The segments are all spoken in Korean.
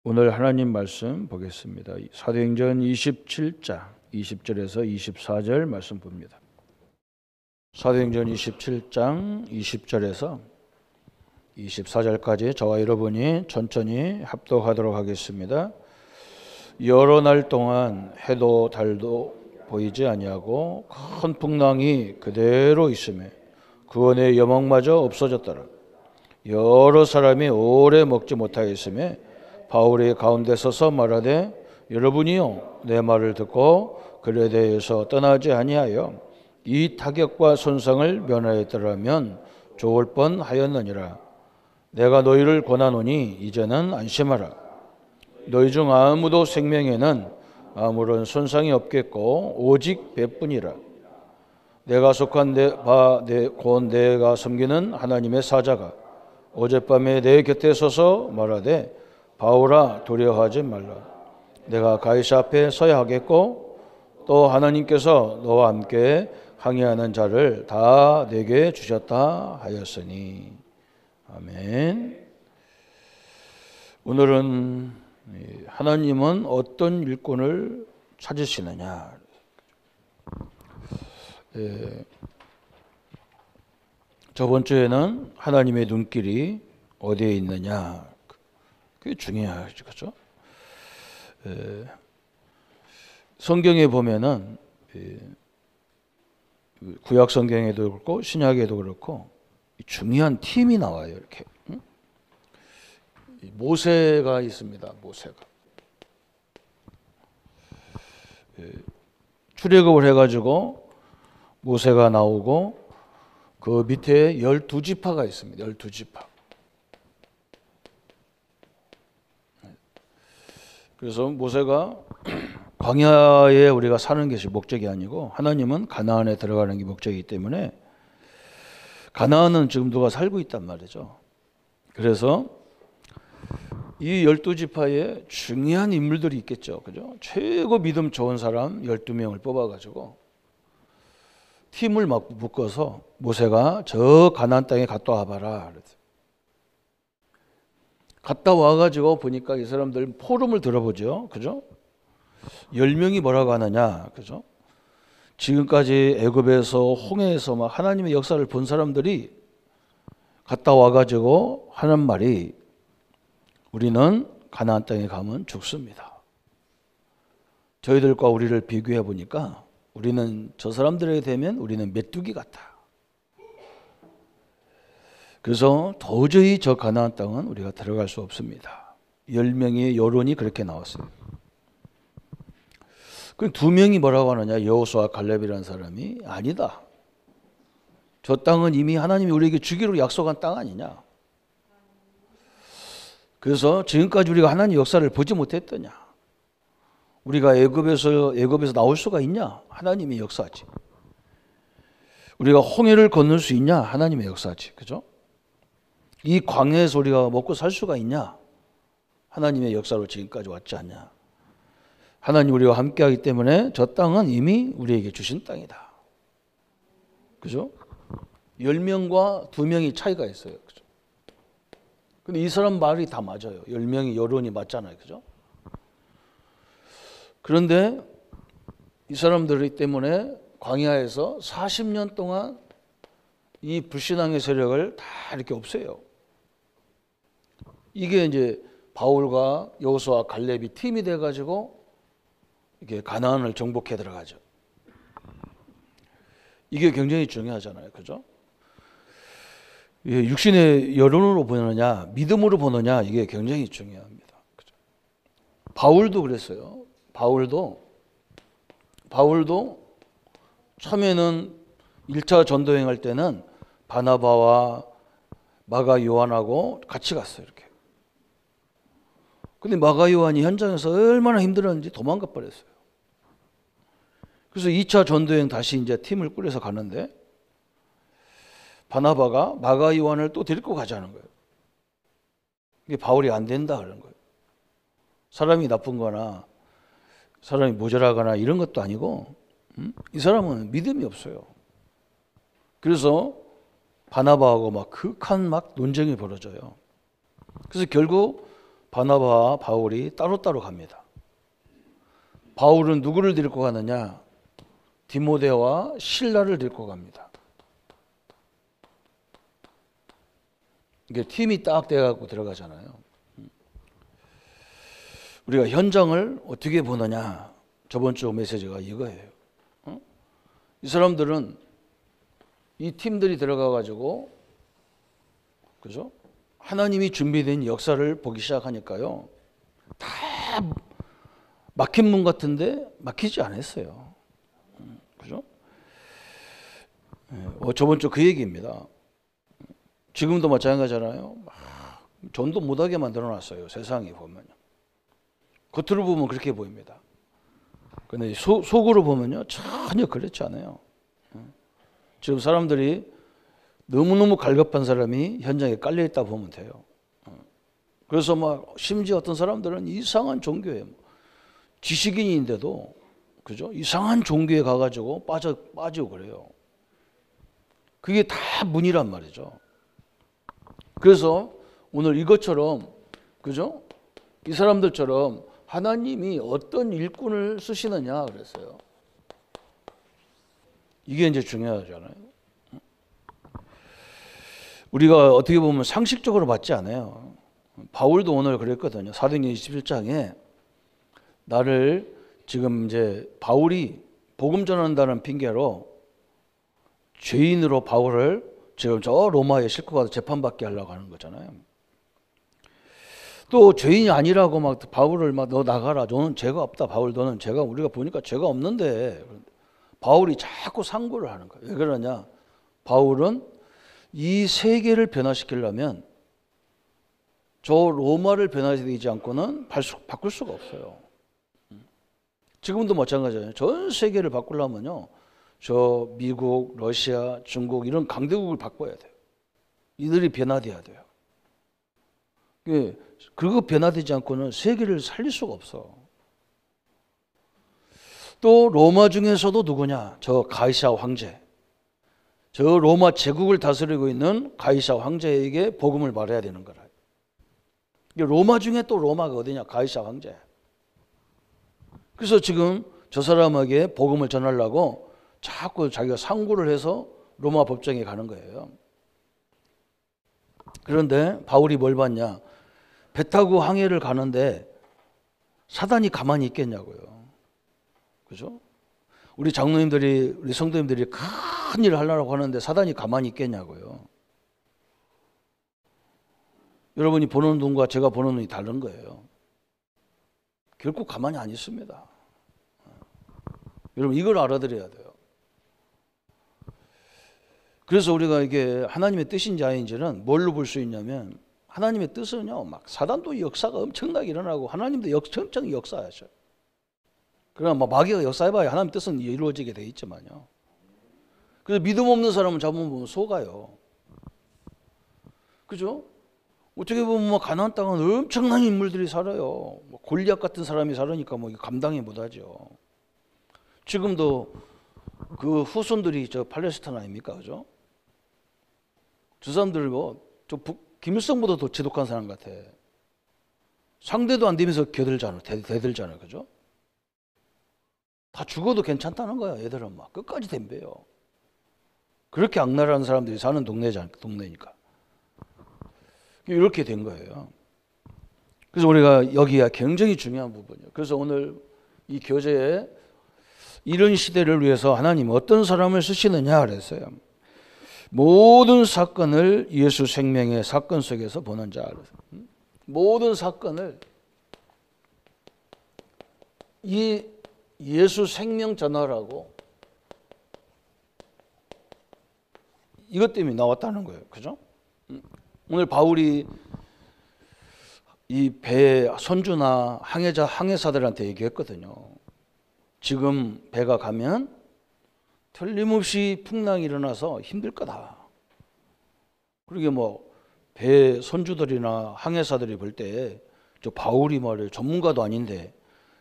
오늘 하나님 말씀 보겠습니다. 사도행전 27장 20절에서 24절 말씀 봅니다. 사도행전 27장 20절에서 24절까지 저와 여러분이 천천히 합독하도록 하겠습니다. 여러 날 동안 해도 달도 보이지 아니하고 큰 풍랑이 그대로 있음에 구원의 여망마저 없어졌더라. 여러 사람이 오래 먹지 못하였음에 바울이 가운데 서서 말하되 여러분이요 내 말을 듣고 그에 대해서 떠나지 아니하여 이 타격과 손상을 면하였더라면 좋을 뻔하였느니라. 내가 너희를 권하노니 이제는 안심하라. 너희 중 아무도 생명에는 아무런 손상이 없겠고 오직 배뿐이라. 내가 속한 곧 내가 섬기는 하나님의 사자가 어젯밤에 내 곁에 서서 말하되 바울아 두려워하지 말라. 내가 가이사 앞에 서야 하겠고 또 하나님께서 너와 함께 항해하는 자를 다 내게 주셨다 하였으니. 아멘. 오늘은 하나님은 어떤 일꾼을 찾으시느냐. 저번 주에는 하나님의 눈길이 어디에 있느냐. 그게 중요하죠. 그렇죠? 성경에 보면은 구약 성경에도 그렇고 신약에도 그렇고 중요한 팀이 나와요. 이렇게 모세가 있습니다. 모세가 출애굽을 해가지고 모세가 나오고 그 밑에 12지파가 있습니다. 12지파. 그래서 모세가 광야에 우리가 사는 것이 목적이 아니고 하나님은 가나안에 들어가는 게 목적이기 때문에 가나안은 지금 누가 살고 있단 말이죠. 그래서 이 12지파에 중요한 인물들이 있겠죠. 그죠? 최고 믿음 좋은 사람 12명을 뽑아가지고 팀을 막 묶어서 모세가 저 가나안 땅에 갔다 와봐라. 갔다 와가지고 보니까 이 사람들 포럼을 들어보죠. 그죠? 10명이 뭐라고 하느냐. 그죠? 지금까지 애굽에서 홍해에서 막 하나님의 역사를 본 사람들이 갔다 와가지고 하는 말이 우리는 가나안 땅에 가면 죽습니다. 저희들과 우리를 비교해 보니까 우리는 저 사람들에게 되면 우리는 메뚜기 같아. 그래서 도저히 저 가나안 땅은 우리가 들어갈 수 없습니다. 10명의 여론이 그렇게 나왔어요. 그 2명이 뭐라고 하느냐. 여호수아 갈렙이라는 사람이 아니다. 저 땅은 이미 하나님이 우리에게 주기로 약속한 땅 아니냐. 그래서 지금까지 우리가 하나님 역사를 보지 못했더냐. 우리가 애굽에서 나올 수가 있냐. 하나님의 역사지. 우리가 홍해를 건널 수 있냐. 하나님의 역사지. 그죠? 이 광야에서 우리가 먹고 살 수가 있냐? 하나님의 역사로 지금까지 왔지 않냐? 하나님 우리와 함께하기 때문에 저 땅은 이미 우리에게 주신 땅이다. 그죠? 10명과 2명이 차이가 있어요. 그죠? 근데 이 사람 말이 다 맞아요. 10명이 여론이 맞잖아요. 그죠? 그런데 이 사람들 때문에 광야에서 40년 동안 이 불신앙의 세력을 다 이렇게 없애요. 이게 이제 바울과 여호수아 갈렙이 팀이 돼가지고 이게 가나안을 정복해 들어가죠. 이게 굉장히 중요하잖아요. 그죠? 육신의 여론으로 보느냐, 믿음으로 보느냐, 이게 굉장히 중요합니다. 그죠? 바울도 그랬어요. 바울도 처음에는 1차 전도행 할 때는 바나바와 마가 요한하고 같이 갔어요. 이렇게. 근데 마가 요한이 현장에서 얼마나 힘들었는지 도망가 버렸어요. 그래서 2차 전도행 다시 이제 팀을 꾸려서 가는데 바나바가 마가 요한을 또 데리고 가자는 거예요. 이게 바울이 안 된다 그런 거예요. 사람이 나쁜 거나 사람이 모자라거나 이런 것도 아니고 이 사람은 믿음이 없어요. 그래서 바나바하고 막 극한 막 논쟁이 벌어져요. 그래서 결국 바나바와 바울이 따로따로 갑니다. 바울은 누구를 데리고 가느냐? 디모데와 실라를 데리고 갑니다. 이게 팀이 딱 돼갖고 들어가잖아요. 우리가 현장을 어떻게 보느냐? 저번 주 메시지가 이거예요. 이 사람들은 이 팀들이 들어가가지고, 그죠? 하나님이 준비된 역사를 보기 시작하니까요. 다 막힌 문 같은데 막히지 않았어요. 그죠? 저번 주 그 얘기입니다. 지금도 마찬가지잖아요. 전도 못하게 만들어놨어요. 세상이 보면요. 겉으로 보면 그렇게 보입니다. 근데 속으로 보면요 전혀 그렇지 않아요. 지금 사람들이 너무너무 갈급한 사람이 현장에 깔려있다 보면 돼요. 그래서 막 심지어 어떤 사람들은 이상한 종교에 지식인인데도, 그죠? 이상한 종교에 가가지고 빠지고 그래요. 그게 다 문이란 말이죠. 그래서 오늘 이것처럼, 그죠? 이 사람들처럼 하나님이 어떤 일꾼을 쓰시느냐 그랬어요. 이게 이제 중요하잖아요. 우리가 어떻게 보면 상식적으로 받지 않아요. 바울도 오늘 그랬거든요. 사도행전 21장에 나를 지금 이제 바울이 복음 전한다는 핑계로 죄인으로 바울을 지금 저 로마에 싣고 가서 재판받게 하려고 하는 거잖아요. 또 죄인이 아니라고 막 바울을 막 너 나가라. 너는 죄가 없다. 바울 너는 죄가, 우리가 보니까 죄가 없는데. 바울이 자꾸 상고를 하는 거예요. 왜 그러냐? 바울은 이 세계를 변화시키려면 저 로마를 변화시키지 않고는 바꿀 수가 없어요. 지금도 마찬가지예요. 전 세계를 바꾸려면요, 저 미국, 러시아, 중국 이런 강대국을 바꿔야 돼요. 이들이 변화돼야 돼요. 그거 변화되지 않고는 세계를 살릴 수가 없어. 또 로마 중에서도 누구냐? 저 가이사 황제. 저 로마 제국을 다스리고 있는 가이사 황제에게 복음을 말해야 되는 거라. 로마 중에 또 로마가 어디냐? 가이사 황제. 그래서 지금 저 사람에게 복음을 전하려고 자꾸 자기가 상고를 해서 로마 법정에 가는 거예요. 그런데 바울이 뭘 봤냐? 배 타고 항해를 가는데 사단이 가만히 있겠냐고요. 그죠? 우리 장로님들이, 우리 성도님들이 큰 일을 하려고 하는데 사단이 가만히 있겠냐고요. 여러분이 보는 눈과 제가 보는 눈이 다른 거예요. 결코 가만히 안 있습니다. 여러분 이걸 알아들어야 돼요. 그래서 우리가 이게 하나님의 뜻인지 아닌지는 뭘로 볼 수 있냐면, 하나님의 뜻은요, 막 사단도 역사가 엄청나게 일어나고 하나님도 엄청 역사하셔요. 그러나 막 마귀가 역사해봐야 하나님의 뜻은 이루어지게 돼 있지만요. 그래서 믿음 없는 사람은 잡으면 속아요. 그죠? 어떻게 보면 뭐 가나안 땅은 엄청난 인물들이 살아요. 뭐 골리앗 같은 사람이 살으니까 뭐 감당이 못하죠. 지금도 그 후손들이 저 팔레스타인 아닙니까, 그죠? 저 사람들 저 김일성보다 더 지독한 사람 같아. 상대도 안 되면서 대들잖아요, 그죠? 다 죽어도 괜찮다는 거야. 얘들은 막 끝까지 덤벼요. 그렇게 악랄한 사람들이 사는 동네니까. 이렇게 된 거예요. 그래서 우리가 여기가 굉장히 중요한 부분이에요. 그래서 오늘 이 교재에 이런 시대를 위해서 하나님 어떤 사람을 쓰시느냐 그랬어요. 모든 사건을 예수 생명의 사건 속에서 보는 자. 모든 사건을 이 예수 생명 전화라고 이것 때문에 나왔다는 거예요. 그죠? 오늘 바울이 이 배 선주나 항해사들한테 얘기했거든요. 지금 배가 가면 틀림없이 풍랑이 일어나서 힘들 거다. 그러게 뭐 배 선주들이나 항해사들이 볼 때 저 바울이 말이에요. 전문가도 아닌데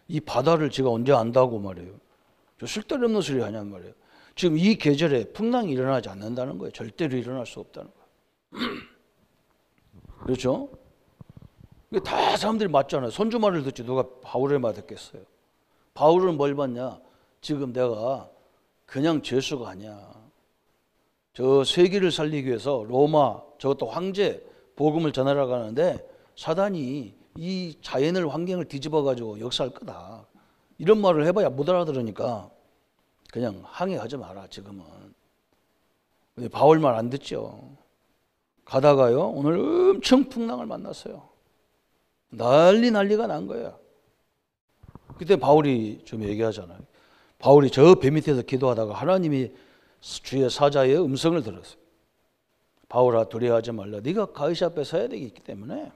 이 바다를 제가 언제 안다고 말이에요. 저 쓸데없는 소리 하냔 말이에요. 지금 이 계절에 풍랑이 일어나지 않는다는 거예요. 절대로 일어날 수 없다는 거예요. 그렇죠? 다 사람들이 맞잖아요. 손주 말을 듣지 누가 바울의 말 듣겠어요. 바울은 뭘 받냐? 지금 내가 그냥 죄수가 아니야. 저 세계를 살리기 위해서 로마 저것도 황제 복음을 전하러 가는데 사단이 이 자연을 환경을 뒤집어 가지고 역사할 거다. 이런 말을 해봐야 못 알아들으니까 그냥 항의하지 마라 지금은. 근데 바울 말 안 듣죠. 가다가요 오늘 엄청 풍랑을 만났어요. 난리가 난 거야. 그때 바울이 좀 얘기하잖아요. 바울이 저 배 밑에서 기도하다가 하나님이 주의 사자의 음성을 들었어요. 바울아 두려워하지 말라. 네가 가이사 앞에 서야 되기 때문에,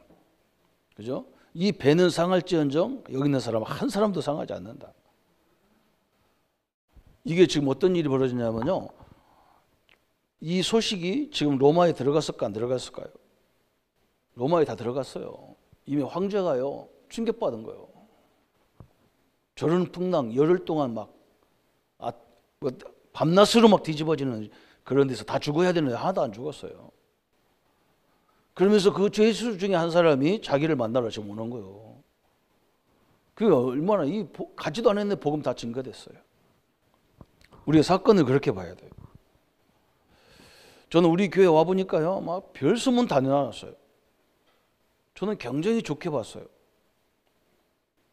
그죠? 이 배는 상할지언정 여기 있는 사람 한 사람도 상하지 않는다. 이게 지금 어떤 일이 벌어지냐면요. 이 소식이 지금 로마에 들어갔을까 안 들어갔을까요? 로마에 다 들어갔어요. 이미 황제가요 충격받은 거예요. 저런 풍랑 열흘 동안 막 밤낮으로 막 뒤집어지는 그런 데서 다 죽어야 되는데 하나도 안 죽었어요. 그러면서 그 죄수 중에 한 사람이 자기를 만나러 지금 오는 거예요. 그게 얼마나 가지도 않았는데 복음 다 증거됐어요. 우리가 사건을 그렇게 봐야 돼요. 저는 우리 교회 와 보니까요, 막 별 소문 다 내놨어요. 저는 굉장히 좋게 봤어요.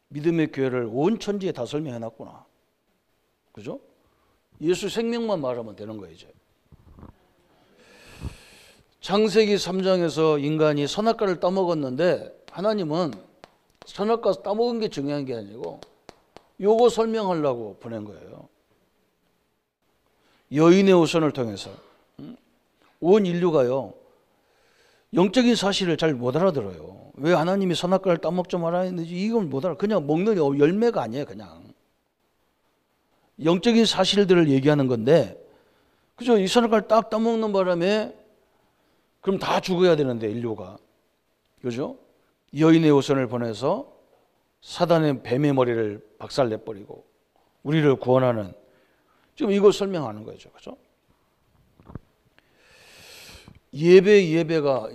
믿음의 교회를 온 천지에 다 설명해놨구나. 그죠? 예수 생명만 말하면 되는 거예요, 이제. 창세기 3장에서 인간이 선악과를 따먹었는데 하나님은 선악과 따먹은 게 중요한 게 아니고 요거 설명하려고 보낸 거예요. 여인의 후손을 통해서 온 인류가요 영적인 사실을 잘 못 알아들어요. 왜 하나님이 선악과를 따먹지 말아야 했는지 이건 못 알아. 그냥 먹는 열매가 아니에요. 그냥 영적인 사실들을 얘기하는 건데, 그죠? 이 선악과를 딱 따먹는 바람에 그럼 다 죽어야 되는데 인류가, 그죠? 여인의 후손을 보내서 사단의 뱀의 머리를 박살내버리고 우리를 구원하는, 지금 이걸 설명하는 거죠, 그죠? 예배가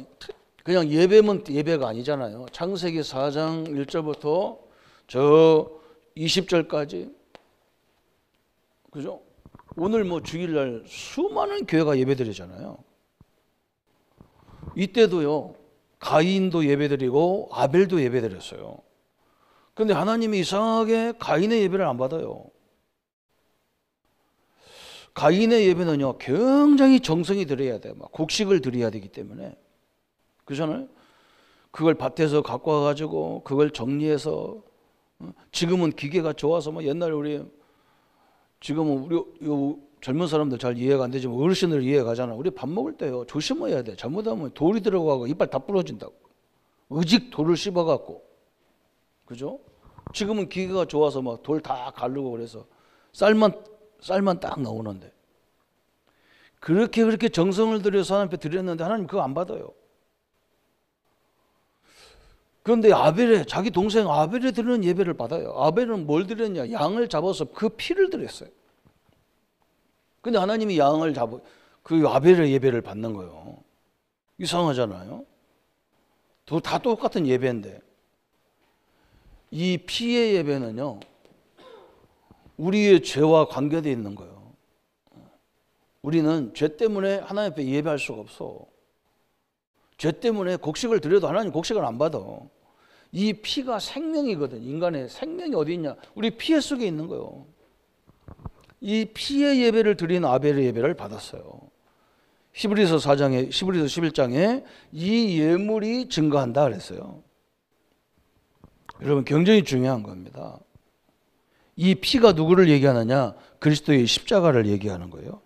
그냥 예배면 예배가 아니잖아요. 창세기 4장 1절부터 저 20절까지, 그죠? 오늘 뭐 주일날 수많은 교회가 예배드리잖아요. 이때도요 가인도 예배드리고 아벨도 예배드렸어요. 그런데 하나님이 이상하게 가인의 예배를 안 받아요. 가인의 예배는요 굉장히 정성이 들어야 돼요. 막 곡식을 드려야 되기 때문에, 그잖아요. 그걸 밭에서 갖고 와가지고 그걸 정리해서, 지금은 기계가 좋아서 뭐 옛날에 지금은 우리 젊은 사람들 잘 이해가 안 되지만 어르신들 이해가잖아. 우리 밥 먹을 때요 조심해야 돼. 잘못하면 돌이 들어가고 이빨 다 부러진다고. 의직 돌을 씹어갖고, 그죠? 지금은 기계가 좋아서 막 돌 다 가르고 그래서 쌀만 딱 나오는데, 그렇게 정성을 들여서 하나님 앞에 드렸는데 하나님 그거 안 받아요. 그런데 자기 동생 아벨에 드리는 예배를 받아요. 아벨은 뭘 드렸냐? 양을 잡아서 그 피를 드렸어요. 근데 하나님이 양을 그 아벨의 예배를 받는 거예요. 이상하잖아요. 다 똑같은 예배인데, 이 피의 예배는요 우리의 죄와 관계되어 있는 거예요. 우리는 죄 때문에 하나님 앞에 예배할 수가 없어. 죄 때문에 곡식을 드려도 하나님 곡식을 안 받아. 이 피가 생명이거든. 인간의 생명이 어디 있냐? 우리 피 속에 있는 거예요. 이 피의 예배를 드린 아벨의 예배를 받았어요. 히브리서 11장에 이 예물이 증거한다 그랬어요. 여러분 굉장히 중요한 겁니다. 이 피가 누구를 얘기하느냐? 그리스도의 십자가를 얘기하는 거예요.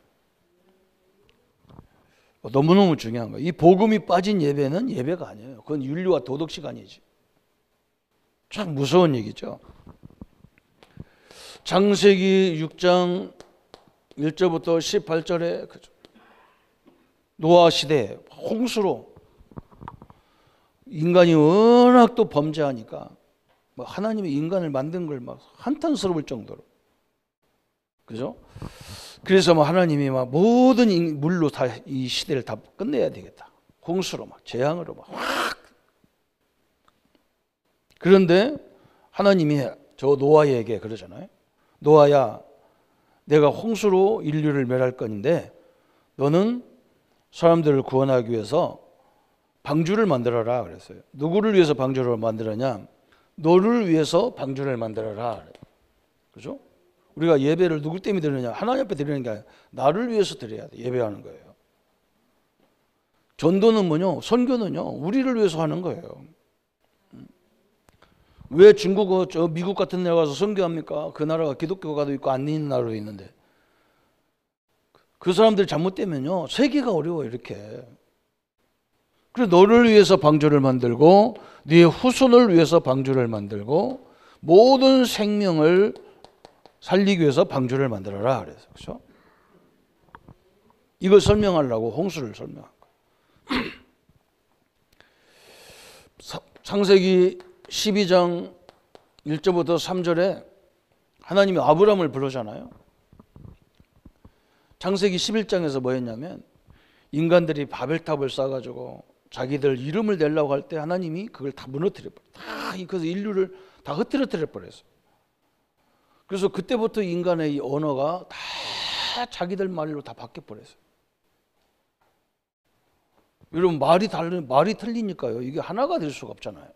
너무너무 중요한 거예요. 이 복음이 빠진 예배는 예배가 아니에요. 그건 윤리와 도덕 시간이지. 참 무서운 얘기죠. 창세기 6장 1절부터 18절에 노아 시대 홍수로 인간이 워낙 또 범죄하니까 하나님이 인간을 만든 걸 막 한탄스러울 정도로, 그죠? 그래서 하나님이 모든 물로 다 이 시대를 다 끝내야 되겠다. 홍수로 재앙으로 확. 그런데 하나님이 저 노아에게 그러잖아요. 노아야, 내가 홍수로 인류를 멸할 건데 너는 사람들을 구원하기 위해서 방주를 만들어라 그랬어요. 누구를 위해서 방주를 만들었냐? 너를 위해서 방주를 만들어라. 그죠? 우리가 예배를 누구 때문에 드리느냐? 하나님 앞에 드리는 게 아니라 나를 위해서 드려야 돼. 예배하는 거예요. 전도는 뭐냐? 선교는요, 우리를 위해서 하는 거예요. 왜 중국, 미국 같은 데 가서 선교합니까? 그 나라가 기독교가도 있고 안 있는 나라도 있는데 그 사람들 잘못되면요, 세계가 어려워요. 이렇게. 그래서 너를 위해서 방주를 만들고 네 후손을 위해서 방주를 만들고 모든 생명을 살리기 위해서 방주를 만들어라 그래서. 그렇죠? 이걸 설명하려고 홍수를 설명한 거예요. 창세기 12장 1절부터 3절에 하나님이 아브라함을 부르잖아요. 창세기 11장에서 뭐였냐면 인간들이 바벨탑을 쌓아가지고 자기들 이름을 내려고 할 때 하나님이 그걸 다 무너뜨려 버렸어요. 그래서 인류를 다 흐트러뜨려 버렸어요. 그래서 그때부터 인간의 이 언어가 다 자기들 말로 다 바뀌어 버렸어요. 여러분, 말이 틀리니까요, 이게 하나가 될 수가 없잖아요.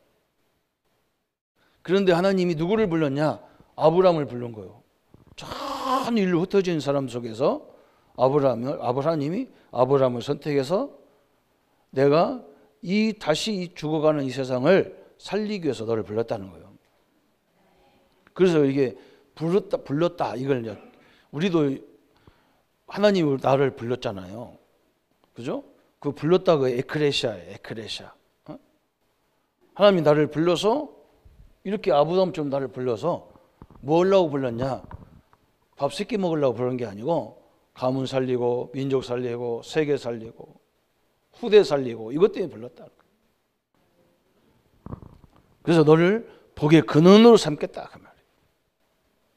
그런데 하나님이 누구를 불렀냐? 아브라함을 부른 거예요. 전 인류 흩어진 사람 속에서 하나님이 아브라함을 선택해서 내가 다시 죽어가는 이 세상을 살리기 위해서 너를 불렀다는 거예요. 그래서 이게 불렀다 이걸 우리도 하나님이 나를 불렀잖아요. 그죠? 그 불렀다가 에크레시아예요. 에크레시아. 하나님이 나를 불러서 이렇게 아브라함처럼 나를 불러서 뭐 하려고 불렀냐? 밥 세끼 먹으려고 부른 게 아니고 가문 살리고 민족 살리고 세계 살리고 후대 살리고 이것 때문에 불렀다. 그래서 너를 복의 근원으로 삼겠다 그 말이에요.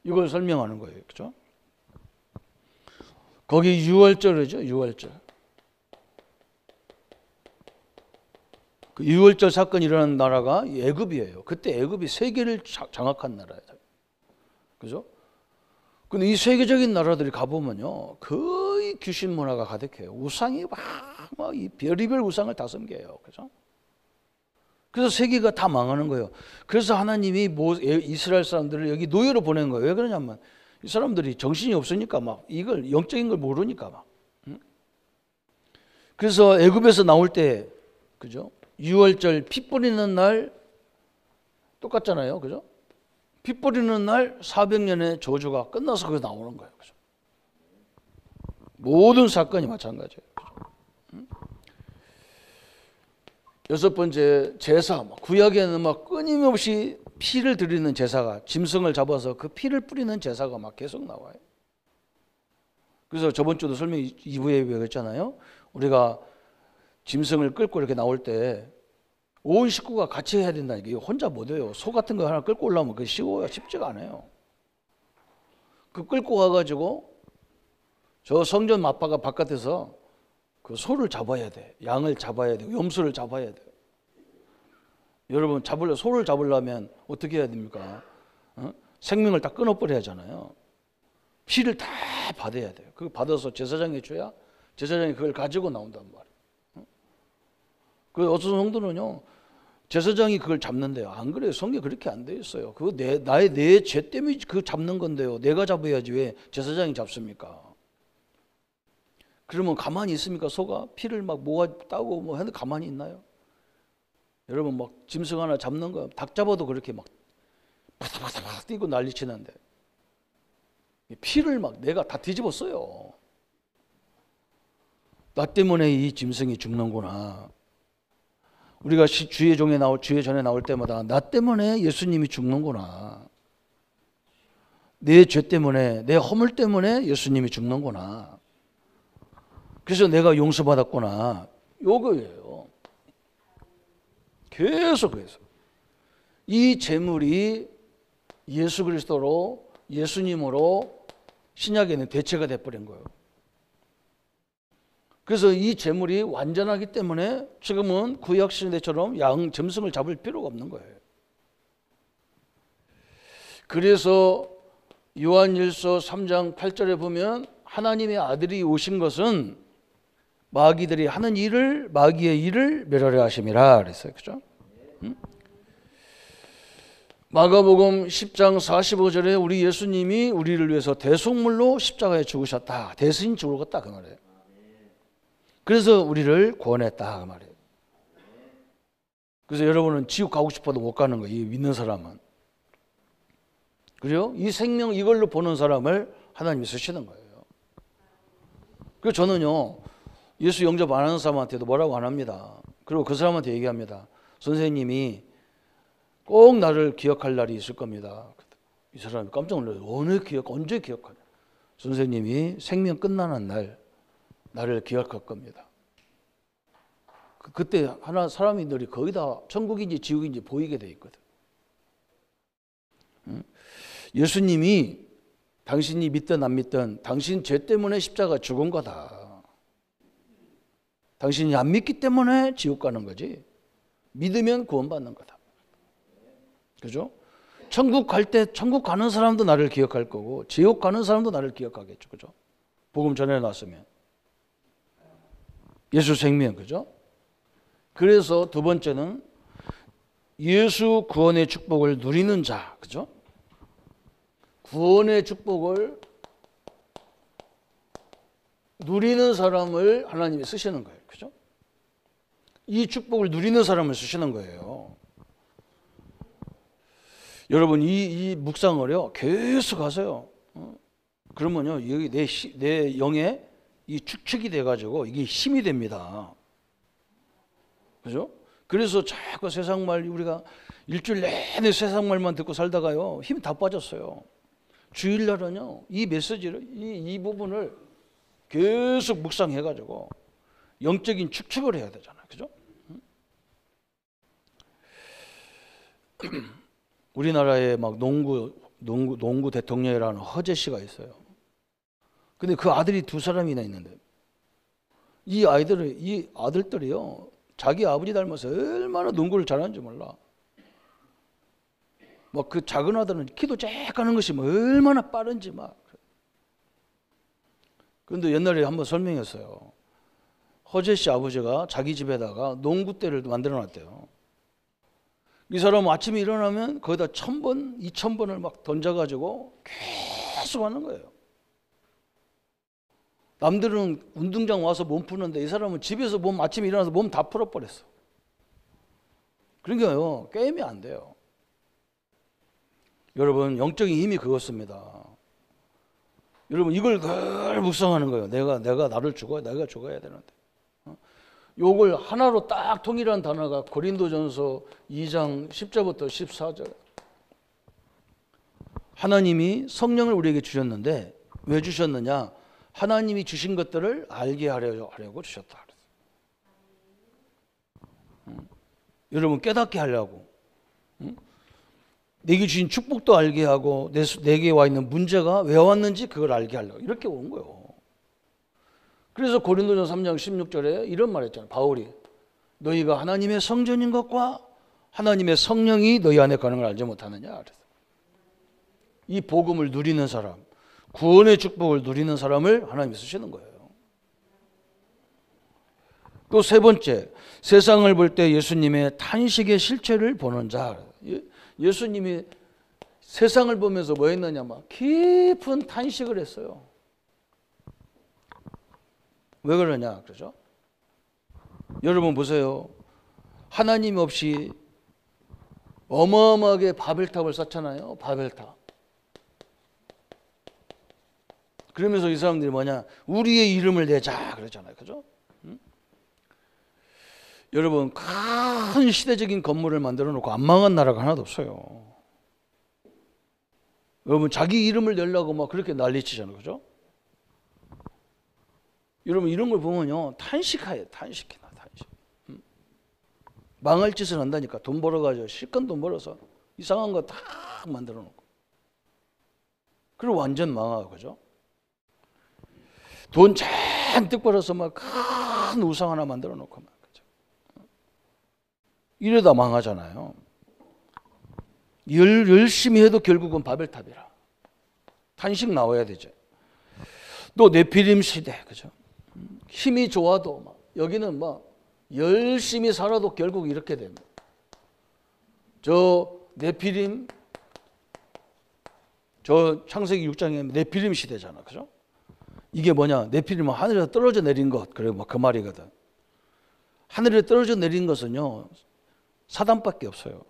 이걸 설명하는 거예요. 그렇죠? 거기 6월절이죠. 6월절. 그 6월절 사건이 일어난 나라가 애굽이에요. 그때 애굽이 세계를 장악한 나라예요. 그죠? 근데 이 세계적인 나라들이 가보면요, 거의 귀신 문화가 가득해요. 우상이 막 이 별의별 우상을 다 섬겨요. 그죠? 그래서 세계가 다 망하는 거예요. 그래서 하나님이 이스라엘 사람들을 여기 노예로 보낸 거예요. 왜 그러냐면 이 사람들이 정신이 없으니까 막 이걸 영적인 걸 모르니까 막. 그래서 애굽에서 나올 때, 그죠? 6월절 피 뿌리는 날 똑같잖아요. 그죠? 피 뿌리는 날 400년의 저주가 끝나서 거기서 나오는 거예요. 그죠? 모든 사건이 마찬가지예요. 그죠? 여섯 번째, 제사. 구약에는 막 끊임없이 피를 드리는 제사가, 짐승을 잡아서 그 피를 뿌리는 제사가 막 계속 나와요. 그래서 저번 주도 설명 2부에 배웠잖아요. 우리가 짐승을 끌고 이렇게 나올 때 온 식구가 같이 해야 된다니까. 이거 혼자 못 해요. 소 같은 거 하나 끌고 올라오면 그게 쉽지가 않아요. 그 끌고 가가지고 저 성전 마파가 바깥에서 그 소를 잡아야 돼. 양을 잡아야 돼. 염소를 잡아야 돼. 여러분, 소를 잡으려면 어떻게 해야 됩니까? 생명을 다 끊어버려야 하잖아요. 피를 다 받아야 돼요. 그거 받아서 제사장에 줘야 제사장이 그걸 가지고 나온단 말이에요. 그 어떤 성도는요, 제사장이 그걸 잡는데요. 안 그래요. 성경에 그렇게 안 돼 있어요. 그거 내 죄 때문에 그 잡는 건데요. 내가 잡아야지 왜 제사장이 잡습니까? 그러면 가만히 있습니까? 소가 피를 막 모아 따고 뭐 하는데 가만히 있나요? 여러분, 막 짐승 하나 잡는 거, 닭 잡아도 그렇게 막 바삭바삭 뛰고 난리치는데 피를 막 내가 다 뒤집었어요. 나 때문에 이 짐승이 죽는구나. 우리가 주의 전에 나올 때마다 나 때문에 예수님이 죽는구나. 내 죄 때문에, 내 허물 때문에 예수님이 죽는구나. 그래서 내가 용서받았구나. 요거예요. 계속 그래서 이 제물이 예수 그리스도로, 예수님으로 신약에는 대체가 돼버린 거예요. 그래서 이 제물이 완전하기 때문에 지금은 구약 시대처럼 짐승을 잡을 필요가 없는 거예요. 그래서 요한일서 3장 8절에 보면 하나님의 아들이 오신 것은 마귀들이 하는 일을 마귀의 일을 멸하려 하심이라 그랬어요. 그죠? 마가복음 10장 45절에 우리 예수님이 우리를 위해서 대속물로 십자가에 죽으셨다. 대신 죽었다 그 말이에요. 그래서 우리를 구원했다 그 말이에요. 그래서 여러분은 지옥 가고 싶어도 못 가는 거예요. 이 믿는 사람은. 그래요? 이 생명 이걸로 보는 사람을 하나님이 쓰시는 거예요. 그래서 저는요, 예수 영접 안 하는 사람한테도 뭐라고 안 합니다. 그리고 그 사람한테 얘기합니다. 선생님이 꼭 나를 기억할 날이 있을 겁니다. 이 사람이 깜짝 놀라요. 언제 기억하냐? 선생님이 생명 끝나는 날 나를 기억할 겁니다. 그때 하나 사람들이 거의 다 천국인지 지옥인지 보이게 돼 있거든. 예수님이 당신이 믿든 안 믿든 당신 죄 때문에 십자가 죽은 거다. 당신이 안 믿기 때문에 지옥 가는 거지. 믿으면 구원받는 거다. 그죠? 천국 갈 때 천국 가는 사람도 나를 기억할 거고 지옥 가는 사람도 나를 기억하겠죠. 그죠? 복음 전해 놨으면. 예수 생명. 그죠? 그래서 두 번째는 예수 구원의 축복을 누리는 자. 그죠? 구원의 축복을 누리는 사람을 하나님이 쓰시는 거예요. 그죠? 이 축복을 누리는 사람을 쓰시는 거예요. 여러분 이 묵상을요 계속 하세요. 그러면요 여기 내 영에 이 축축이 돼가지고 이게 힘이 됩니다. 그죠? 그래서 자꾸 세상말 우리가 일주일 내내 세상말만 듣고 살다가요 힘이 다 빠졌어요. 주일날은요 이 메시지를 이 부분을 계속 묵상해가지고 영적인 축축을 해야 되잖아요. 그죠? 우리나라에 막 농구 대통령이라는 허재 씨가 있어요. 근데 그 아들이 두 사람이나 있는데 이 아들들이요 자기 아버지 닮아서 얼마나 농구를 잘하는지 몰라. 막 그 작은 아들은 키도 쬐까는 것이 뭐 얼마나 빠른지 막. 그런데 옛날에 한번 설명했어요. 허재 씨 아버지가 자기 집에다가 농구대를 만들어 놨대요. 이 사람은 아침에 일어나면 거기다 1000번, 2000번을 막 던져가지고 계속 하는 거예요. 남들은 운동장 와서 몸 푸는데 이 사람은 집에서 아침에 일어나서 몸 다 풀어버렸어. 그러니까요, 게임이 안 돼요. 여러분, 영적인 힘이 그렇습니다. 여러분, 이걸 늘 묵상하는 거예요. 내가 나를 내가 죽어야 되는데. 요걸 하나로 딱 통일한 단어가 고린도전서 2장 10절부터 14절. 하나님이 성령을 우리에게 주셨는데 왜 주셨느냐? 하나님이 주신 것들을 알게 하려고 주셨다. 여러분 깨닫게 하려고. 내게 주신 축복도 알게 하고 내게 와 있는 문제가 왜 왔는지 그걸 알게 하려고 이렇게 온 거예요. 그래서 고린도전 3장 16절에 이런 말 했잖아요. 바울이 너희가 하나님의 성전인 것과 하나님의 성령이 너희 안에 가는 걸 알지 못하느냐. 그래서 이 복음을 누리는 사람, 구원의 축복을 누리는 사람을 하나님이 쓰시는 거예요. 또 세 번째, 세상을 볼 때 예수님의 탄식의 실체를 보는 자. 예수님이 세상을 보면서 뭐 했느냐, 막 깊은 탄식을 했어요. 왜 그러냐, 그러죠? 여러분 보세요. 하나님 없이 어마어마하게 바벨탑을 쌓잖아요. 바벨탑. 그러면서 이 사람들이 뭐냐, 우리의 이름을 내자 그러잖아요. 그죠? 여러분, 큰 시대적인 건물을 만들어 놓고 안 망한 나라가 하나도 없어요. 여러분, 자기 이름을 내려고 막 그렇게 난리치잖아요. 그죠? 여러분, 이런 걸 보면요, 탄식해요. 탄식. 망할 짓을 한다니까. 돈 벌어가지고 실컷 돈 벌어서 이상한 거 다 만들어 놓고. 그리고 완전 망하고. 그죠? 돈 잔뜩 벌어서 막 큰 우상 하나 만들어 놓고 막. 그죠? 이러다 망하잖아요. 열심히 해도 결국은 바벨탑이라. 탄식 나와야 되죠. 또 네피림 시대, 그죠? 힘이 좋아도 막 여기는 막 열심히 살아도 결국 이렇게 됩니다. 저 네피림, 저 창세기 6장에 네피림 시대잖아, 그죠? 이게 뭐냐? 네피림은 하늘에서 떨어져 내린 것, 그래 뭐 그 말이거든. 하늘에 떨어져 내린 것은요 사단밖에 없어요.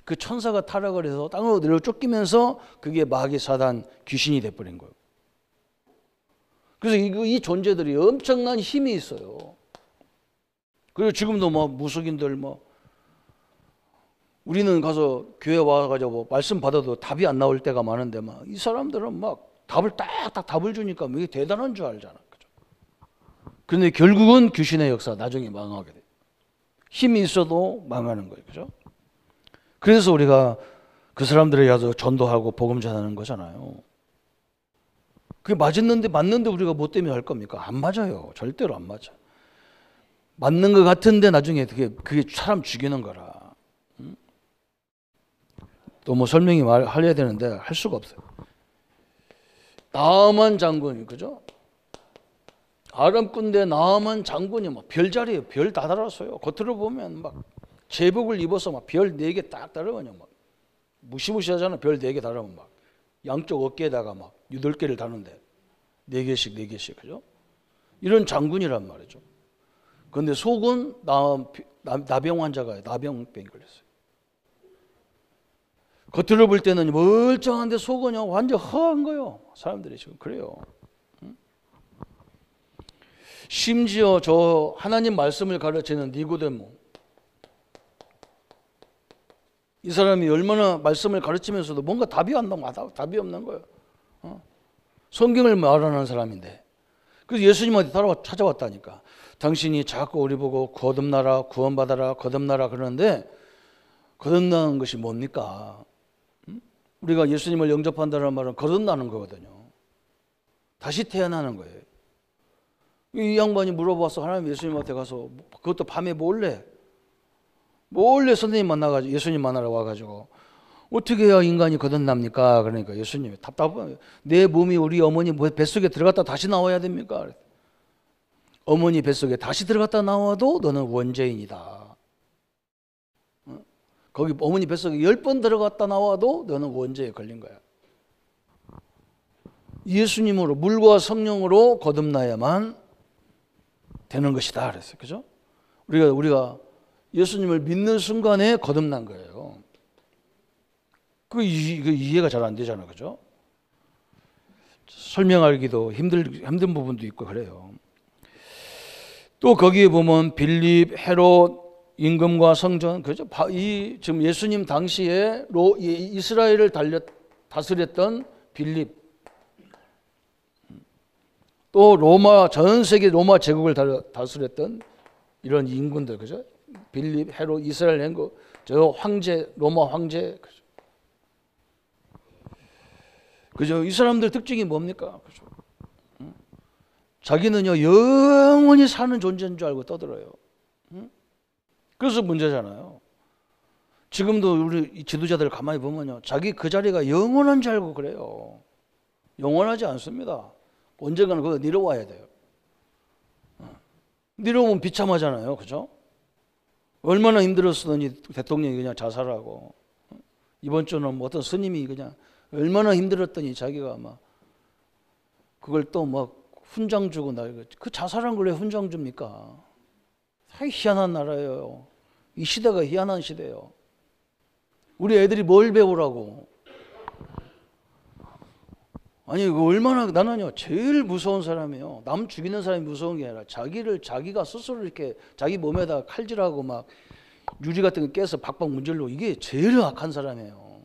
그 천사가 타락을 해서 땅으로 내려 쫓기면서 그게 마귀 사단 귀신이 돼버린 거예요. 그래서 이 존재들이 엄청난 힘이 있어요. 그리고 지금도 뭐 무속인들 뭐 우리는 가서 교회 와가지고 뭐 말씀 받아도 답이 안 나올 때가 많은데 막 이 사람들은 막 답을 딱딱 답을 주니까 이게 대단한 줄 알잖아. 그죠? 그런데 결국은 귀신의 역사 나중에 망하게 돼. 힘이 있어도 망하는 거예요. 그죠? 그래서 우리가 그 사람들에 가서 전도하고 복음 전하는 거잖아요. 그게 맞는데 우리가 뭐 때문에 할 겁니까? 안 맞아요. 절대로 안 맞아. 맞는 것 같은데 나중에 그게 사람 죽이는 거라. 또 뭐 설명이 하려야 되는데 할 수가 없어요. 나아만 장군이, 그죠? 아람 군대 나아만 장군이 막 별자리에 별 다 달았어요. 겉으로 보면 막 제복을 입어서 막 별 4개 딱 달으면 막 무시무시하잖아. 별 4개 달으면 막 양쪽 어깨에다가 막 8개를 다는데 4개씩, 그죠? 이런 장군이란 말이죠. 그런데 속은 나병 환자가 나병병이 걸렸어요. 겉으로 볼 때는 멀쩡한데 속은 완전 허한 거예요. 사람들이 지금 그래요. 심지어 저 하나님 말씀을 가르치는 니고데모, 이 사람이 얼마나 말씀을 가르치면서도 뭔가 답이 안 나와. 답이 없는 거예요. 성경을 말하는 사람인데. 그래서 예수님한테 찾아왔다니까. 당신이 자꾸 우리 보고 거듭나라, 구원받아라, 거듭나라 그러는데 거듭나는 것이 뭡니까? 우리가 예수님을 영접한다는 말은 거듭나는 거거든요. 다시 태어나는 거예요. 이 양반이 물어봐서 하나님 예수님한테 가서 그것도 밤에 몰래 선생님 만나가지고 예수님 만나러 와가지고 어떻게 해야 인간이 거듭납니까? 그러니까 예수님이 답답해요. 내 몸이 우리 어머니 뱃속에 들어갔다 다시 나와야 됩니까? 어머니 뱃속에 다시 들어갔다 나와도 너는 원죄인이다. 거기 어머니 뱃속에 10번 들어갔다 나와도 너는 원죄에 걸린 거야. 예수님으로 물과 성령으로 거듭나야만 되는 것이다 그랬어요. 그죠? 우리가 예수님을 믿는 순간에 거듭난 거예요. 그 이해가 잘 안 되잖아. 그죠? 설명하기도 힘든 부분도 있고 그래요. 또 거기에 보면 빌립, 헤롯, 임금과 성전, 그죠? 지금 예수님 당시에 이스라엘을 다스렸던 빌립, 또 로마, 전 세계 로마 제국을 다스렸던 이런 임금들, 그죠? 빌립, 헤롯, 이스라엘 행국, 저 황제, 로마 황제, 그죠? 그죠? 이 사람들 특징이 뭡니까? 그죠? 자기는요 영원히 사는 존재인 줄 알고 떠들어요. 그래서 문제잖아요. 지금도 우리 지도자들 가만히 보면요, 자기 그 자리가 영원한 줄 알고 그래요. 영원하지 않습니다. 언젠가는 그거 내려와야 돼요. 내려오면 비참하잖아요, 그죠? 얼마나 힘들었으니 대통령이 그냥 자살하고, 이번 주는 뭐 어떤 스님이 그냥 얼마나 힘들었더니 자기가 막 그걸 또 막 훈장 주고 그 자살한 걸 왜 훈장 줍니까? 참 희한한 나라예요. 이 시대가 희한한 시대예요. 우리 애들이 뭘 배우라고? 아니 얼마나 나는요 제일 무서운 사람이에요. 남 죽이는 사람이 무서운 게 아니라 자기가 스스로 이렇게 자기 몸에다 칼질하고 막 유리 같은 거 깨서 박박 문질러, 이게 제일 악한 사람이에요.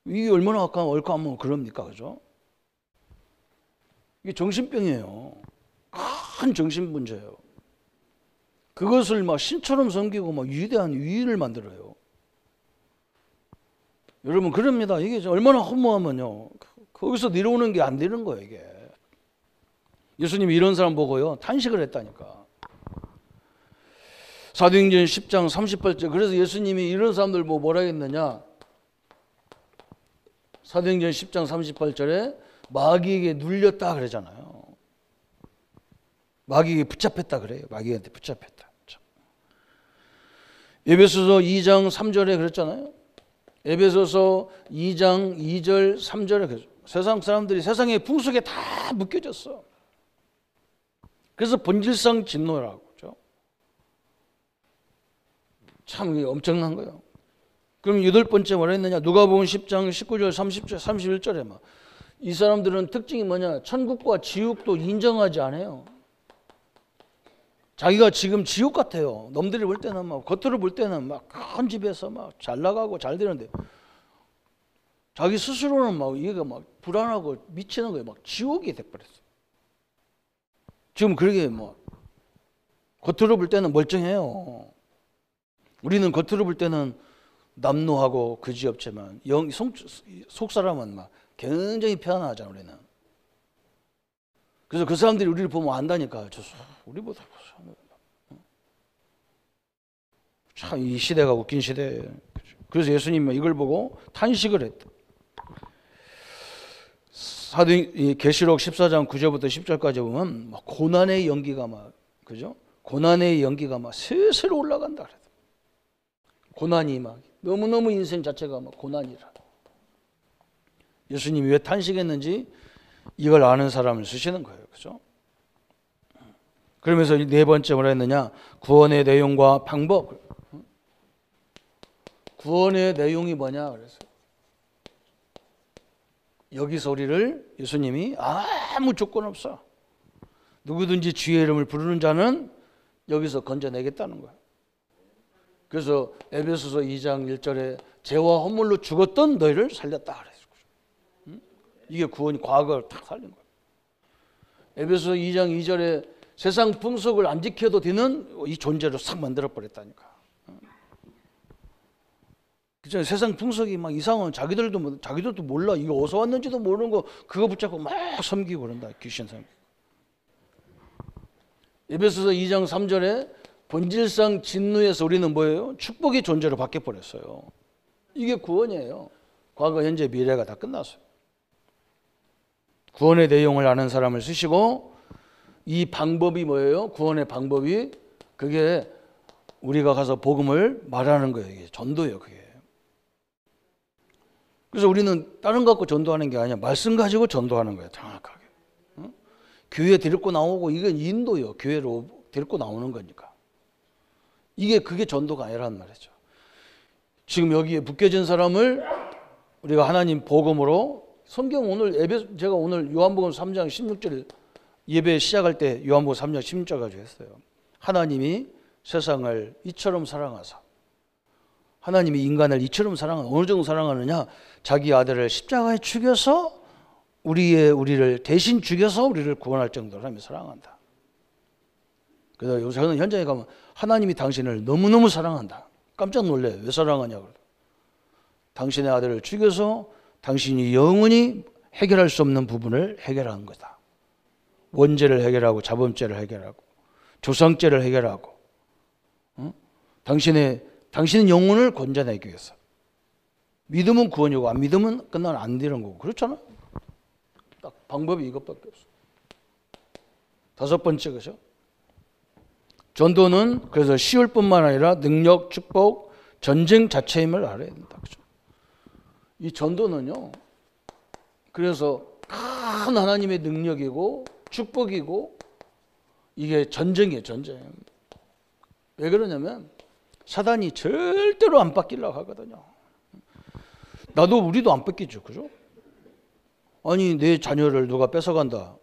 이게 얼마나 얼까하면 그럽니까, 그죠? 이게 정신병이에요. 큰 정신 문제예요. 그것을 막 신처럼 섬기고 막 위대한 위인을 만들어요. 여러분 그럽니다. 이게 얼마나 허무하면요, 거기서 내려오는 게 안 되는 거예요. 이게 예수님이 이런 사람 보고요 탄식을 했다니까. 사도행전 10장 38절. 그래서 예수님이 이런 사람들 뭐라 했느냐? 사도행전 10장 38절에 마귀에게 눌렸다 그러잖아요. 마귀에게 붙잡혔다 그래요. 마귀한테 붙잡혔다. 에베소서 2장 3절에 그랬잖아요. 에베소서 2장 2절 3절에 그랬죠. 세상 사람들이 세상의 풍속에 다 묶여졌어. 그래서 본질상 진노라고 그죠. 참 이게 엄청난 거예요. 그럼 여덟 번째 뭐라 했느냐? 누가복음 10장 19절 30절 31절에 막 이 사람들은 특징이 뭐냐? 천국과 지옥도 인정하지 않아요. 자기가 지금 지옥 같아요. 놈들이 볼 때는 막 겉으로 볼 때는 막 큰 집에서 막 잘 나가고 잘 되는데 자기 스스로는 막 얘가 막 불안하고 미치는 거예요. 막 지옥이 돼버렸어. 지금 그러게 뭐 겉으로 볼 때는 멀쩡해요. 우리는 겉으로 볼 때는 남노하고 그지없지만 속 사람은 막 굉장히 편안하잖아 우리는. 그래서 그 사람들이 우리를 보면 안다니까. 우리보다 참 이 시대가 웃긴 시대예요. 그래서 예수님은 이걸 보고 탄식을 했다. 계시록 14장 9절부터 10절까지 보면 막 고난의 연기가 막 그죠? 고난의 연기가 막 슬슬 올라간다 그래요. 고난이 막 너무너무 인생 자체가 막 고난이라. 예수님이 왜 탄식했는지 이걸 아는 사람을 쓰시는 거예요. 그죠? 그러면서 네 번째 뭐라 했느냐? 구원의 내용과 방법. 구원의 내용이 뭐냐? 그래서 여기서 우리를 예수님이 아무 조건 없어. 누구든지 주의 이름을 부르는 자는 여기서 건져내겠다는 거야. 그래서 에베소서 2장 1절에 죄와 허물로 죽었던 너희를 살렸다 그랬어요. 이게 구원이 과거를 탁 살린 거예요. 에베소서 2장 2절에 세상 풍속을 안 지켜도 되는 이 존재로 싹 만들어 버렸다니까. 그죠? 세상 풍속이 막 이상한 자기들도 몰라. 이거 어디서 왔는지도 모르는 거 그거 붙잡고 막 섬기고 그런다. 귀신 섬기고. 에베소서 2장 3절에 본질상 진노에서 우리는 뭐예요? 축복의 존재로 바뀌어 버렸어요. 이게 구원이에요. 과거, 현재, 미래가 다 끝났어요. 구원의 내용을 아는 사람을 쓰시고 이 방법이 뭐예요? 구원의 방법이 그게 우리가 가서 복음을 말하는 거예요. 이게 전도예요. 그게. 그래서 우리는 다른 거 갖고 전도하는 게 아니야. 말씀 가지고 전도하는 거예요. 정확하게. 응? 교회 데리고 나오고 이건 인도요. 교회로 데리고 나오는 거니까. 그게 전도가 아니란 말이죠. 지금 여기에 묶여진 사람을 우리가 하나님 복음으로 성경 오늘 제가 오늘 요한복음 3장 16절 예배 시작할 때 요한복음 3장 16절 가지고 했어요. 하나님이 세상을 이처럼 사랑하사 하나님이 인간을 이처럼 사랑하는 어느 정도 사랑하느냐? 자기 아들을 십자가에 죽여서 우리를 대신 죽여서 우리를 구원할 정도로 하나님이 사랑한다. 그래서 요새는 현장에 가면 하나님이 당신을 너무너무 사랑한다. 깜짝 놀래. 왜 사랑하냐고. 당신의 아들을 죽여서 당신이 영원히 해결할 수 없는 부분을 해결하는 거다. 원죄를 해결하고 자범죄를 해결하고 조상죄를 해결하고 당신의 영혼을 건져내기 위해서. 믿음은 구원이고 안 믿으면 끝나면 안 되는 거고. 그렇잖아. 딱 방법이 이것밖에 없어. 다섯 번째 거죠. 전도는 그래서 쉬울 뿐만 아니라 능력, 축복, 전쟁 자체임을 알아야 된다. 그죠? 이 전도는요. 그래서 큰 하나님의 능력이고 축복이고 이게 전쟁이에요. 전쟁. 왜 그러냐면 사단이 절대로 안 뺏기려고 하거든요. 나도 우리도 안 뺏기죠. 그죠? 아니 내 자녀를 누가 뺏어간다.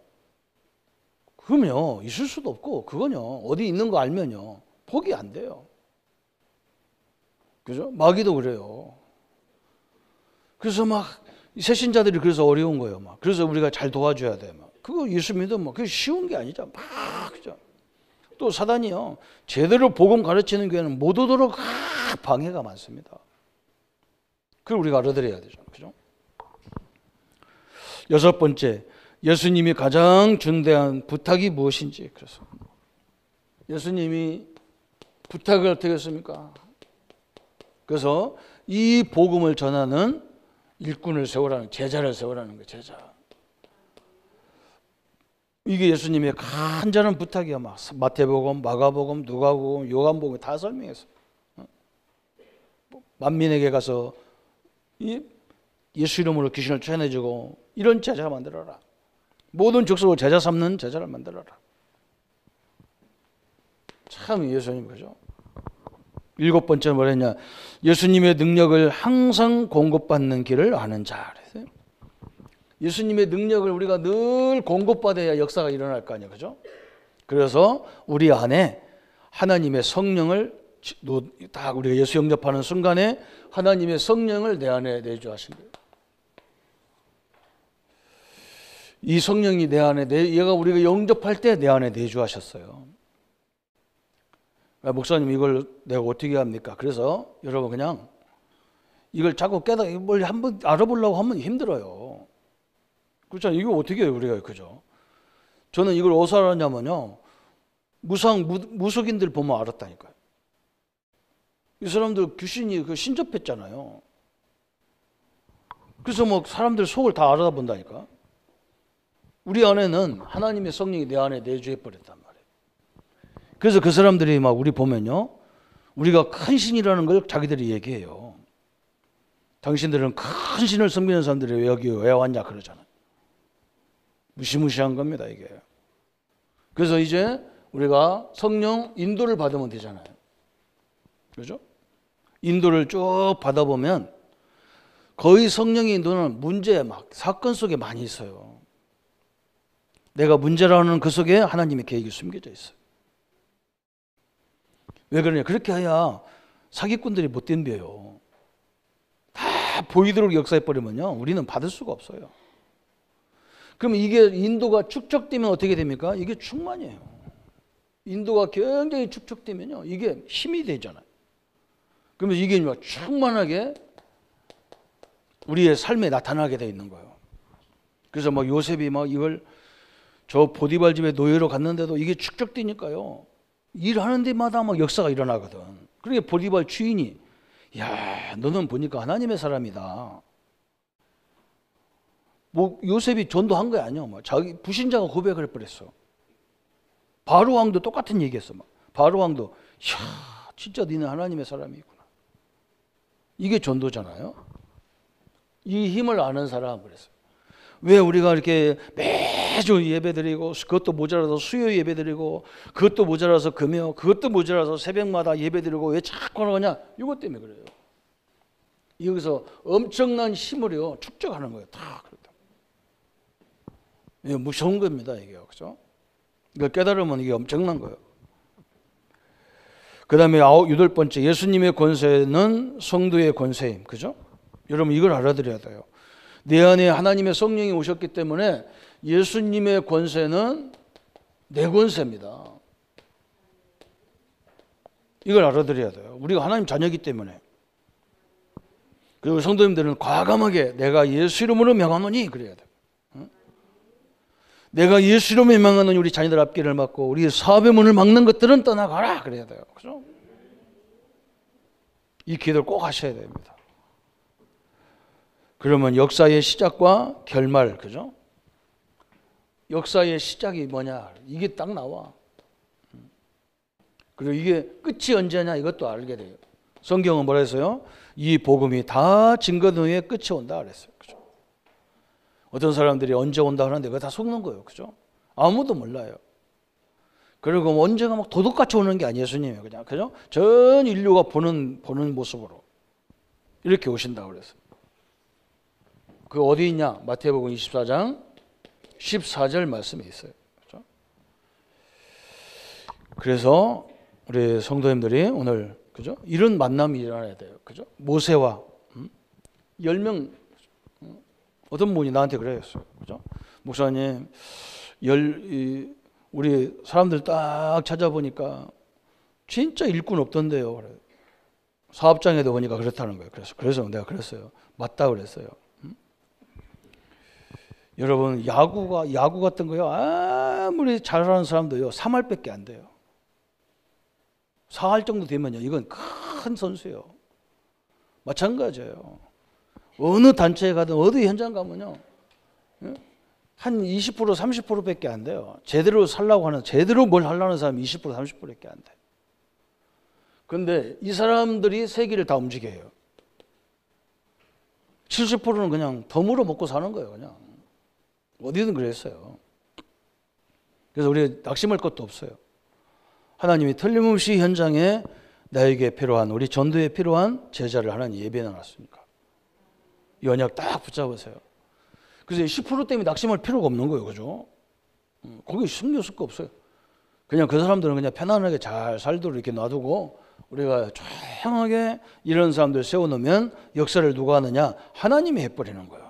그러면 있을 수도 없고 그거요. 어디 있는 거 알면요. 포기 안 돼요. 그죠? 마귀도 그래요. 그래서 막 새신자들이 그래서 어려운 거예요. 막 그래서 우리가 잘 도와줘야 돼. 막 그거 예수 믿으면 그게 쉬운 게 아니죠. 막 그죠? 또 사단이요. 제대로 복음 가르치는 교회는 못 오도록 방해가 많습니다. 그걸 우리가 알아들어야 되죠. 그죠? 여섯 번째, 예수님이 가장 중대한 부탁이 무엇인지. 그래서 예수님이 부탁을 어떻게 했습니까? 그래서 이 복음을 전하는 일꾼을 세우라는, 제자를 세우라는 거예요. 제자. 이게 예수님의 간절한 부탁이야. 막 마태복음, 마가복음, 누가복음, 요한복음 다 설명했어. 만민에게 가서 예수 이름으로 귀신을 쫓아내주고 이런 제자 만들어라. 모든 족속을 제자 삼는 제자를 만들어라. 참 예수님 그죠? 7번째 뭐라 했냐? 예수님의 능력을 항상 공급받는 길을 아는 자. 그랬어요. 예수님의 능력을 우리가 늘 공급받아야 역사가 일어날 거 아니에요. 그죠? 그래서 우리 안에 하나님의 성령을 딱 우리가 예수 영접하는 순간에 하나님의 성령을 내 안에 내주하신 거예요. 이 성령이 내 안에 얘가 우리가 영접할 때 내 안에 내주하셨어요. 목사님 이걸 내가 어떻게 합니까? 그래서 여러분 그냥 이걸 자꾸 뭘 한번 알아보려고 하면 힘들어요. 그렇잖아요. 이거 어떻게 해요 우리가. 그죠? 저는 이걸 어디서 알았냐면요, 무속인들 보면 알았다니까요. 이 사람들 귀신이 신접했잖아요. 그래서 뭐 사람들 속을 다 알아본다니까. 우리 안에는 하나님의 성령이 내 안에 내주해 버렸단 말이에요. 그래서 그 사람들이 막 우리 보면요, 우리가 큰 신이라는 걸 자기들이 얘기해요. 당신들은 큰 신을 섬기는 사람들이 왜 여기 왜 왔냐 그러잖아요. 무시무시한 겁니다 이게. 그래서 이제 우리가 성령 인도를 받으면 되잖아요. 그렇죠? 인도를 쭉 받아보면 거의 성령의 인도는 문제 막 사건 속에 많이 있어요. 내가 문제라는 그 속에 하나님의 계획이 숨겨져 있어요. 왜 그러냐? 그렇게 해야 사기꾼들이 못 덤벼요. 다 보이도록 역사해버리면요, 우리는 받을 수가 없어요. 그러면 이게 인도가 축적되면 어떻게 됩니까? 이게 충만이에요. 인도가 굉장히 축적되면요, 이게 힘이 되잖아요. 그러면 이게 충만하게 우리의 삶에 나타나게 돼 있는 거예요. 그래서 막 요셉이 막 이걸 저 보디발 집에 노예로 갔는데도 이게 축적되니까요, 일하는 데마다 막 역사가 일어나거든. 그러니까 보디발 주인이, 야, 너는 보니까 하나님의 사람이다. 뭐 요셉이 전도한 거 아니야. 막 자기 부신자가 고백을 해버렸어. 바로 왕도 똑같은 얘기했어. 막 바로 왕도, 야, 진짜 너는 하나님의 사람이구나. 이게 전도잖아요. 이 힘을 아는 사람 그랬어요. 왜 우리가 이렇게 매주 예배드리고, 그것도 모자라서 수요 예배드리고, 그것도 모자라서 금요, 그것도 모자라서 새벽마다 예배드리고 왜 자꾸 그러냐? 이것 때문에 그래요. 여기서 엄청난 힘을요 축적하는 거예요. 다 그렇다. 이게 무서운 겁니다 이게. 그죠? 이걸 깨달으면 이게 엄청난 거예요. 그 다음에 8번째, 예수님의 권세는 성도의 권세임. 그죠? 여러분 이걸 알아들어야 돼요. 내 안에 하나님의 성령이 오셨기 때문에 예수님의 권세는 내 권세입니다. 이걸 알아들어야 돼요. 우리가 하나님 자녀이기 때문에. 그리고 성도님들은 과감하게 내가 예수 이름으로 명하노니 그래야 돼요. 내가 예수 이름으로 명하노니 우리 자녀들 앞길을 막고 우리 사업의 문을 막는 것들은 떠나가라 그래야 돼요. 그죠? 이 기도를 꼭 하셔야 됩니다. 그러면 역사의 시작과 결말, 그죠? 역사의 시작이 뭐냐? 이게 딱 나와. 그리고 이게 끝이 언제냐? 이것도 알게 돼요. 성경은 뭐라 했어요? 이 복음이 다 증거된 후에 끝이 온다 그랬어요. 그죠? 어떤 사람들이 언제 온다 하는데 그거 다 속는 거예요. 그죠? 아무도 몰라요. 그리고 언제가 막 도둑같이 오는 게 아니에요. 예수님이 그냥. 그죠? 전 인류가 보는 모습으로 이렇게 오신다고 그랬어요. 그 어디 있냐? 마태복음 24장 14절 말씀에 있어요. 그렇죠? 그래서 우리 성도님들이 오늘 그죠? 이런 만남이 일어나야 돼요. 그죠? 모세와 10명 어떤 분이 나한테 그랬어요. 그죠? 목사님, 우리 사람들 딱 찾아보니까 진짜 일꾼 없던데요. 그래. 사업장에도 보니까 그렇다는 거예요. 그래서 내가 그랬어요. 맞다 그랬어요. 여러분 야구 같은 거요, 아무리 잘하는 사람도요 3할밖에 안 돼요. 사할 정도 되면요, 이건 큰 선수예요. 마찬가지예요. 어느 단체에 가든 어디 현장 가면요, 한 20% 30%밖에 안 돼요. 제대로 살라고 하는, 제대로 뭘 하려는 사람이 20% 30%밖에 안 돼. 그런데 이 사람들이 세계를 다 움직여요. 70%는 그냥 덤으로 먹고 사는 거예요. 그냥 어디든 그랬어요. 그래서 우리 낙심할 것도 없어요. 하나님이 틀림없이 현장에 나에게 필요한, 우리 전도에 필요한 제자를 하나님 예배해 놨으니까 이 언약 딱 붙잡으세요. 그래서 10% 때문에 낙심할 필요가 없는 거예요. 그죠? 거기 신경 쓸 거 없어요. 그냥 그 사람들은 그냥 편안하게 잘 살도록 이렇게 놔두고 우리가 조용하게 이런 사람들 세워놓으면 역사를 누가 하느냐? 하나님이 해버리는 거예요.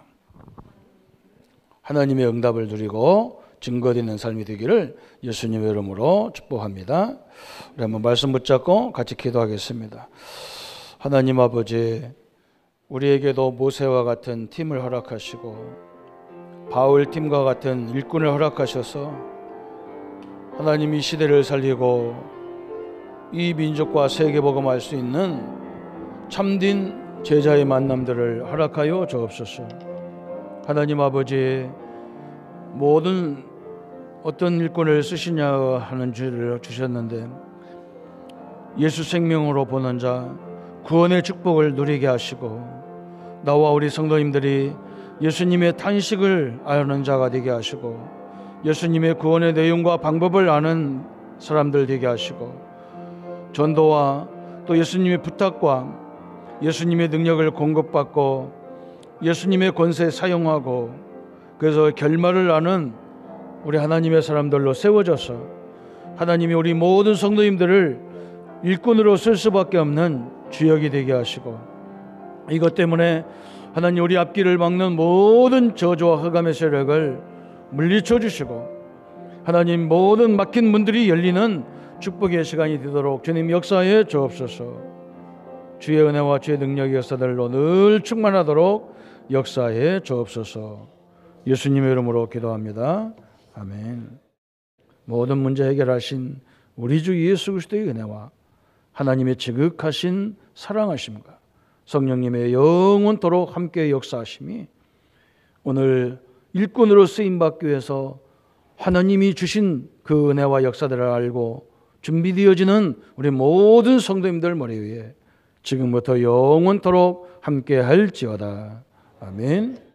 하나님의 응답을 누리고 증거되는 삶이 되기를 예수님의 이름으로 축복합니다. 우리 한번 말씀 붙잡고 같이 기도하겠습니다. 하나님 아버지, 우리에게도 모세와 같은 팀을 허락하시고 바울 팀과 같은 일꾼을 허락하셔서 하나님 이 시대를 살리고 이 민족과 세계 복음할 수 있는 참된 제자의 만남들을 허락하여 주옵소서. 하나님 아버지, 모든 어떤 일꾼을 쓰시냐 하는 주를 주셨는데 예수 생명으로 보는 자, 구원의 축복을 누리게 하시고 나와 우리 성도님들이 예수님의 탄식을 아는 자가 되게 하시고 예수님의 구원의 내용과 방법을 아는 사람들 되게 하시고 전도와 또 예수님의 부탁과 예수님의 능력을 공급받고 예수님의 권세 사용하고 그래서 결말을 아는 우리 하나님의 사람들로 세워져서 하나님이 우리 모든 성도님들을 일꾼으로 쓸 수밖에 없는 주역이 되게 하시고 이것 때문에 하나님 우리 앞길을 막는 모든 저주와 흑암의 세력을 물리쳐 주시고 하나님 모든 막힌 문들이 열리는 축복의 시간이 되도록 주님 역사에 주옵소서. 주의 은혜와 주의 능력의 역사들로 늘 충만하도록 역사에 주옵소서. 예수님의 이름으로 기도합니다. 아멘. 모든 문제 해결하신 우리 주 예수 그리스도의 은혜와 하나님의 지극하신 사랑하심과 성령님의 영원토록 함께 역사하심이 오늘 일꾼으로 쓰임받기 위해서 하나님이 주신 그 은혜와 역사들을 알고 준비되어지는 우리 모든 성도님들 머리 위에 지금부터 영원토록 함께 할지어다. 아멘.